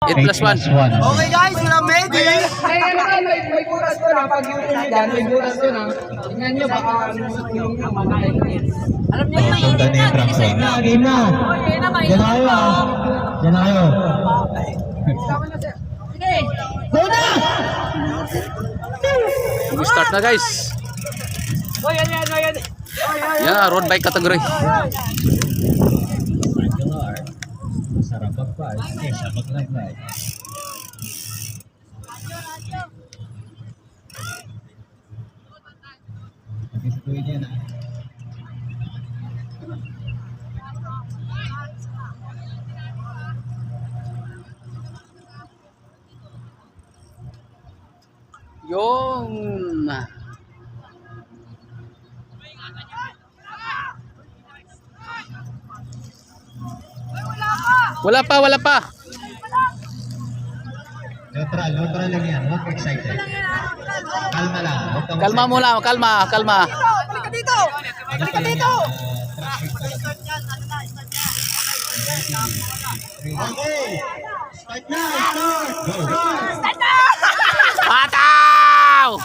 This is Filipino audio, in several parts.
8+1. Okay guys, we're ready. May butas ko na. Pag yung dyan, may butas ko na. Tingnan nyo, baka yung mamatay. Alam nyo yun. Game na. Diyan na kayo ah. Diyan na kayo. Go na! Start na guys. Yan, road bike category. Sarap pa. Sabag na. Pag-isituin yan ah. Yung wala pa. Neutral lang yan. Huwag excited. Kalma lang. Kalma mo lang, kalma. Balik ka dito! Balik ka dito! Okay. Start na. Start. Go. Pataw!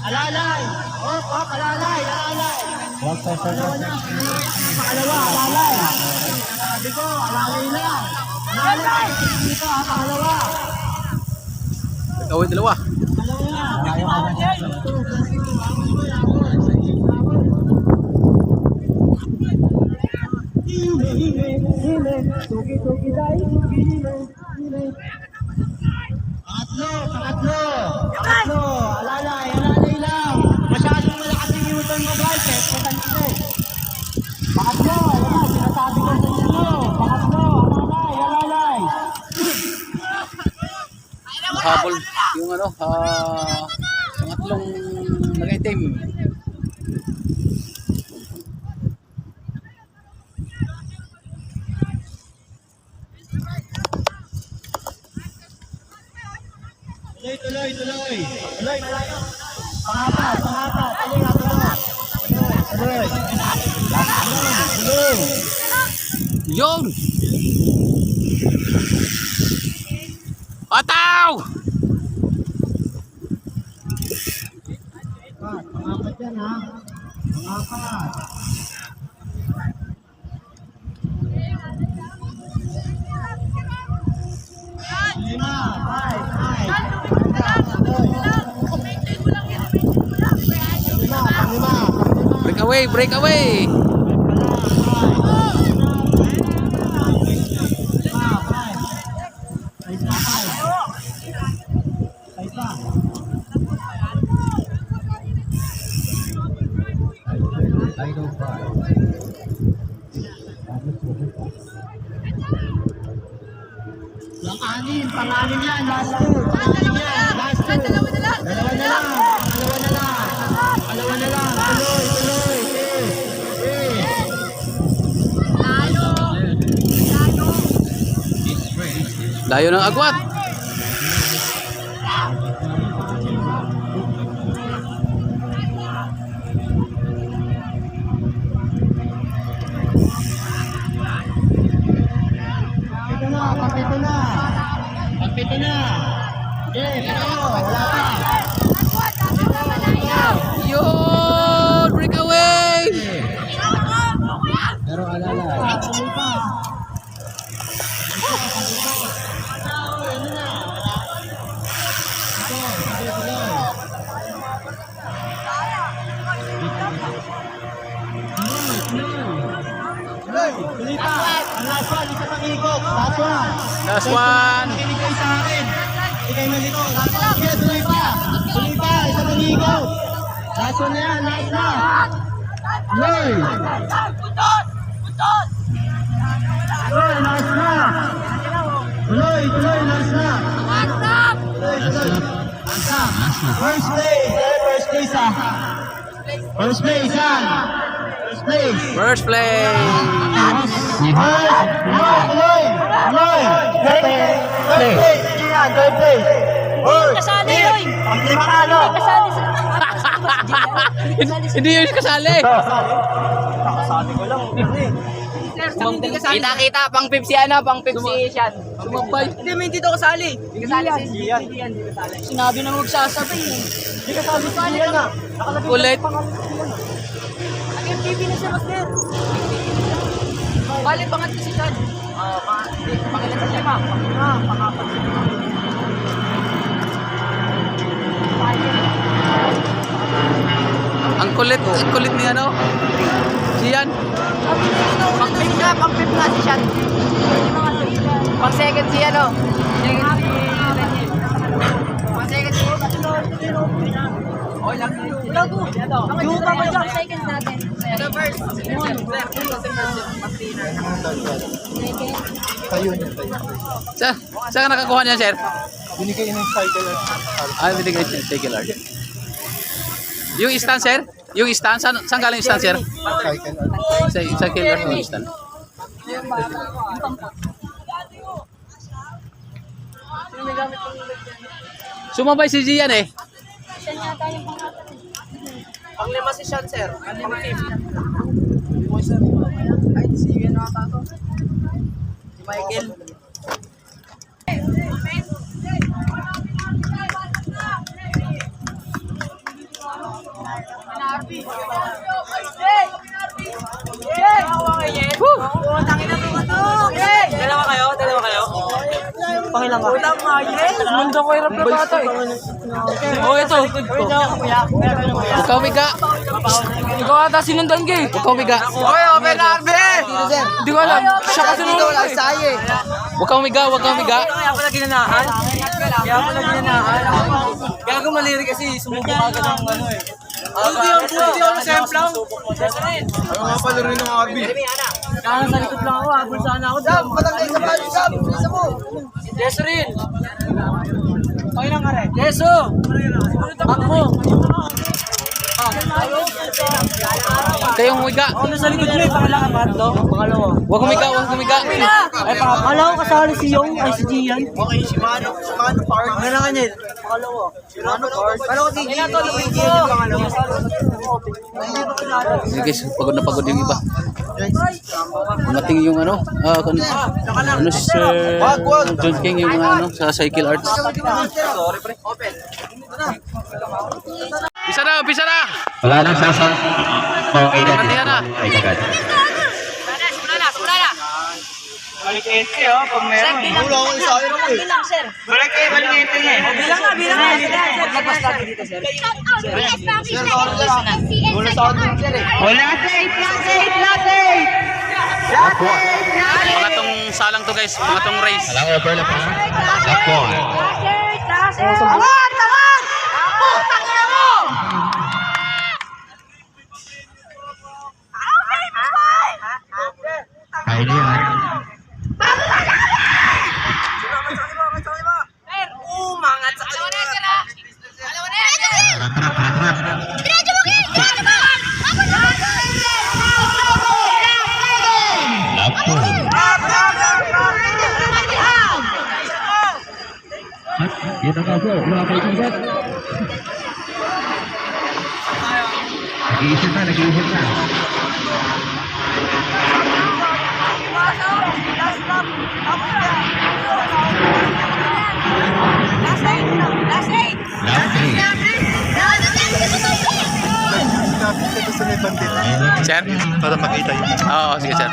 Alalay. Alalay. Huwag sa Pakalawa, alalay. Sabi ko, alalay na. Alalay. Dito, pakalawa. Ikaw dalawa. Pangatlo. Alalay lang. Masyadong malakas yung U-turn mo, guys. Pangatlo, sinasabi ko sa inyo. Pangatlo, alalay. Habol yung pangatlong nag-itim. Tuloy. Pangapat. Tuloy. Yun! Pataw! Pangapat yan ha. Pangapat. Lima. Five. Lima. Break away! Panganin yan, last two. Dalawa na lang. Tuloy. Layo ng agwat. Pagpito na. Wala pa. Yun! Break away! Pero alalay. Tuloy pa. Ang last one, isa pang ikot. Last one. Last one. Kinig kayo sa akin. kayo nalito. Sige, tuloy pa. Tuloy pa, isa manigo. Last one na yan, last na. Tuloy. Tuloy, last na. Tuloy, last na. Tuloy. First place, first place ah. First place ah. First place. First play. Third place. Kasali, oy! Paglimano. Kasali sa... Hindi yun kasali. Kita-kita, pang 50 ano, pang 50 siyan. Sumabay. Hindi, may hindi daw kasali. Hindi kasali si Gian. Sinabi na huwag sasabay eh. Hindi ka sabi pa niya na. Kulit. Nag-MTV na siya, Master. Bali, pangat ko si Gian. Pangilan sa lima. Pangapat. Ang kulit ni ano? Siyan. Pang 5 na, pang 5 na si Gian. Pang second si ano. Pang second si Yung pa ba dyan? Seconds natin. Saan ka nakakuha niyan, sir? Binigay ng cycle at Binigay siya. Cycle art. Yung stand, sir? Yung stand? Saan galing yung stand, sir? Cycle art yung stand. Sumabay si Gian eh. Siya yata yung pangapat eh. Pang 5 si Gian, sir. Pang 5. Ay, sige na ata to. Si Michael. Dalawa kayo? Pakilang ka. Ulam nga, yes! Mundo ko hirap na bata eh. Oh, ito. Huwag ka umiga. Ikaw ata sinundan ka eh. Huwag ka umiga. Oy, open RB! Hindi ko alam. Siya kasi nundan ka eh. Huwag ka umiga. Huwag ka umiga. Kaya pala ginanahan. Gago maliri kasi sumuko agad ng ano eh. Hindi ako semplang. Ano nga pala rin ng RB? Kaya sa likod lang ako. Habol sana ako. Dam, patangay sa palo. Dam, isa mo. Yeso rin. Okay lang ka rin. Yeso! Takbo! Kayong umiga. Ano sa likod mo eh? Pangalan ka to? Pangalawa. Huwag umiga. Huwag umiga. Ay, pangalawa ko kasali si Yong. Ay, si Gian. Okay, si Mano Park. Ano ka niya? Pangalawa. Si Mano Park. Paano ko si Gino? Sige guys, pagod na pagod yung iba. Mating yung ano, ano si Sir John King yung ano sa cycle arts. Pisa na! Wala nang sasa. Oh, ay na. Matihan na. Ay agad. Simula na! Balikente oh, pag meron. Wala akong isa rin ako eh. Bilang, sir. Balikente niya eh. Bilang nga. Maglabas lagi dito, sir. Wala sa akin sir eh. Pangatong salang to guys, pangatong race. Alam mo, Perla pa. Ako. Ay, di yan. Umangat sa kaliwa. Ako. Kita ka po. Wala kayo kagat. Nag-iisip na. Last eight. Sinapit ka sa may bandila. Sir? Para makita yun. Oo, sige sir.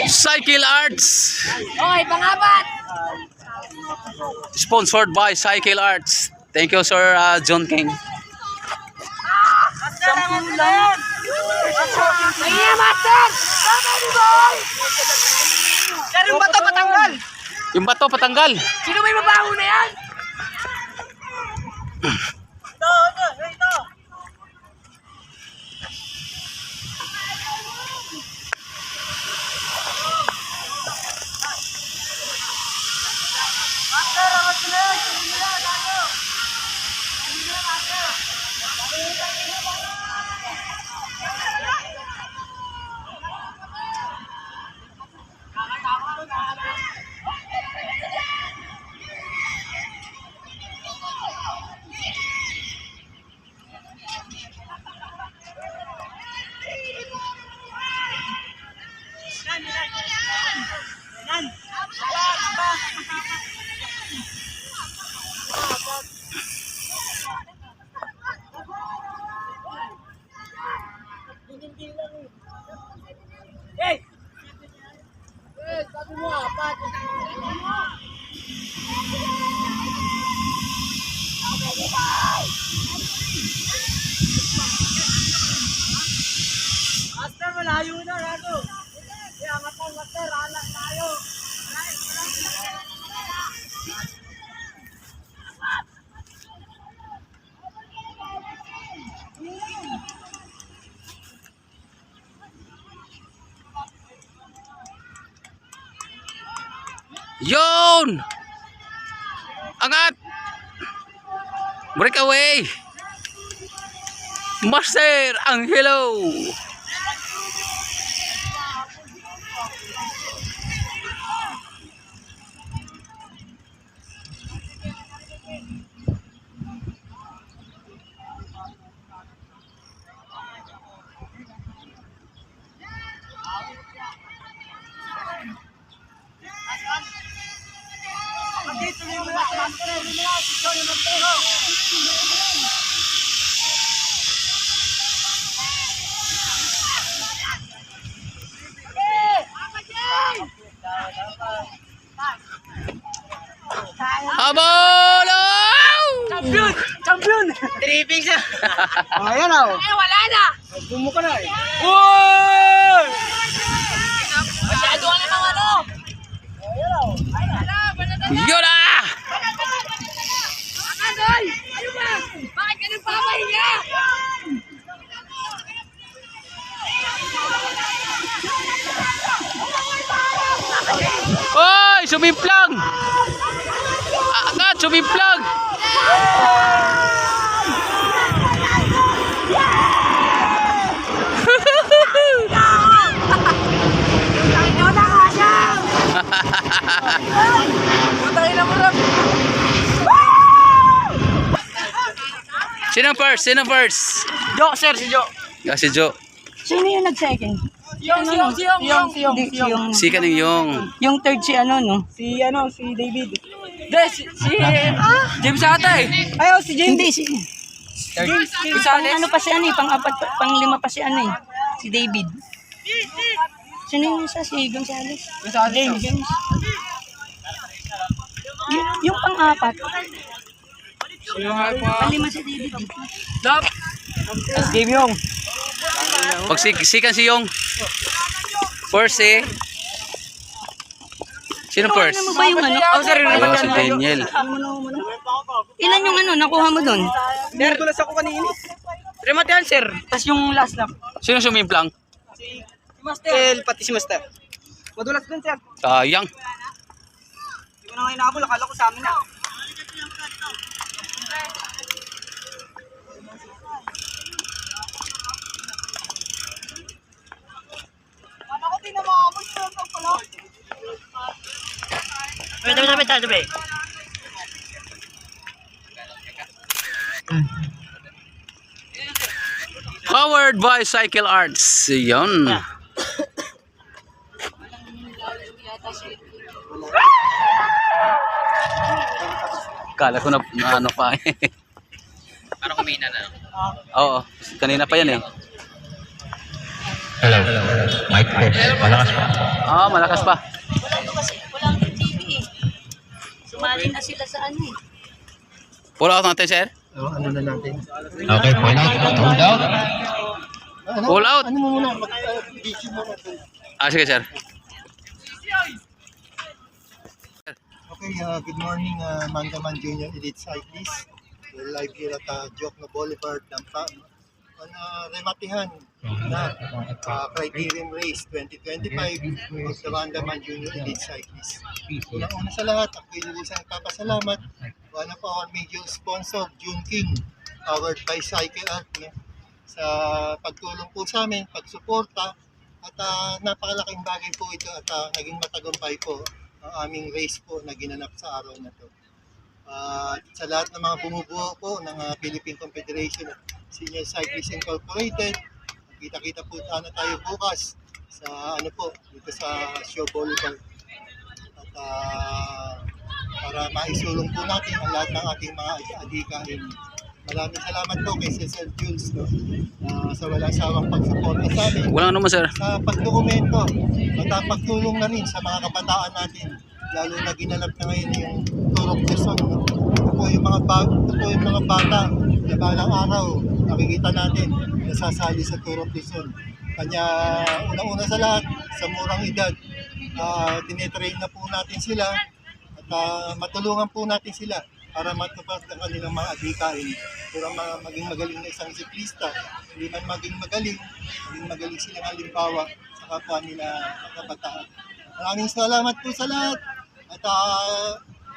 Cycle Arts. Okay, pangapat. Sponsored by Cycle Arts. Thank you Sir John King. 10 lang. Mahiya, master! Sir, yung bato patanggal! Yung bato patanggal. Sino may mabaho na yan? Master, malayo na, Rago. Kaya master, anak tayo. Yun! Angat! Break away! Master Angelo! Habol! Champion! Champion! Tripping siya. Ayan o. Eh, wala na! Bumuka na eh. Uy! Masyado ka namang ano! Yun na! Adoy! Ano ba? Bakit ka nagpapahinga? Oy! Sumimplang! Angat! Sumimplang! Ikaw na nga siya! Putangin na mo lang! Sino first? Sino first? Jo, sir, si Jo. Ah, si Joe. Sino yung nag-second? Yung Si kaning yung. yung third si ano, no? Si David. James ata eh. Ayaw, si James. Hindi, si... Pang ano pa si ano eh, pang-apat, pang-lima pa si ano eh. Si David. Sino yung isa? Si Gonzales? James. Yung pang-apat. Pang-lima si David. Stop! Game yung. Pag sikan si yung. First eh. Sino first? Ano mo ba yung ano? Oh, si Daniel. Ilan yung ano, nakuha mo doon? Nadulas ako kanina. Remote yan, sir. Tapos yung last lap. Sino sumimplang? Master. Pati si Master. Madulas dun, sir. Sayang. Hindi ko na ngayon ako. Nakala ko sa amin na. Tabi. Powered by Cycle Arts. Yun. Kala ko na ano pa eh. Parang kumina na. Oo, kanina pa yan eh. Hello. Mic test. Malakas pa. Ah, malakas pa. Walang TV eh. Sumali na sila sa ano eh. Pull out natin, sir. Ano na natin. Okay, point out. Hold out. All out. Ano mo muna? Mag-video mo na. Sige sir. Okay, good morning, Mandaman Junior Elite Cyclist. We're live here at Jokno Boulevard, Dampa. On rematihan na Criterium Race 2025 of the Mandaman Junior Elite Cyclist. Unang-una sa lahat, ako yung lubusang nagpapasalamat. One of our major sponsor, June King, powered by Cycle Art, no? Sa pagtulong po sa amin, pagsuporta, at napakalaking bagay po ito at naging matagumpay po ang aming race po na ginanap sa araw na to. Sa lahat ng mga bumubuo po ng Philippine Confederation of Senior Cyclists Incorporated, kita-kita po sana tayo bukas sa dito sa Show Boulevard. At para maisulong po natin ang lahat ng ating mga adhikain. Maraming salamat po kay Cecil Jules, no? Sa walang sawang pagsuporta sa amin. Walang ano man sir. Sa pagdokumento at pagtulong na rin sa mga kabataan natin, lalo na ginanap na ngayon yung Tour of Quezon. No? Ito po yung mga bata na balang araw nakikita natin nasasali sa Tour of Quezon. Kanya unang-una sa lahat, sa murang edad, tinetrain na po natin sila at matulungan po natin sila para matupad ang kanilang mga adhikain, para maging magaling na isang siklista. Hindi man maging magaling silang halimbawa sa kapwa nila kabataan. Maraming salamat po sa lahat. At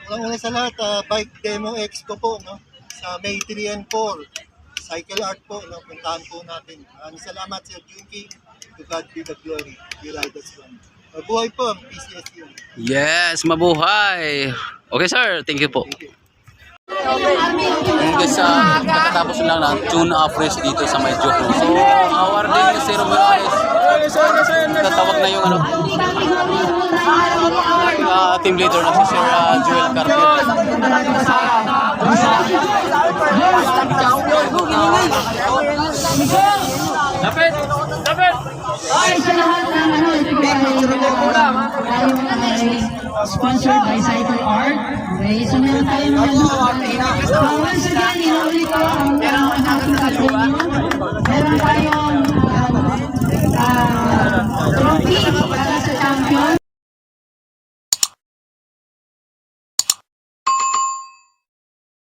unang-una sa lahat, Bike Demo Expo po, no? Sa May 3 and 4. Cycle Art po, no? Puntahan po natin. Maraming salamat, Sir Junkie. To God be the glory. You ride us one. Mabuhay po ang PCSU. Yes, mabuhay. Okay sir, thank you po. Thank you. Yung guys, kakatapos lang ng tune-up race dito sa may Jokno. So, awarding yung Zero Morales. Tatawag na yung team leader na si Sir Joel Carpet. Dapat! Dapat! Ay, sa lahat ng sponsored by Cycle Art. Okay, so meron tayo mga once again, inuulit ko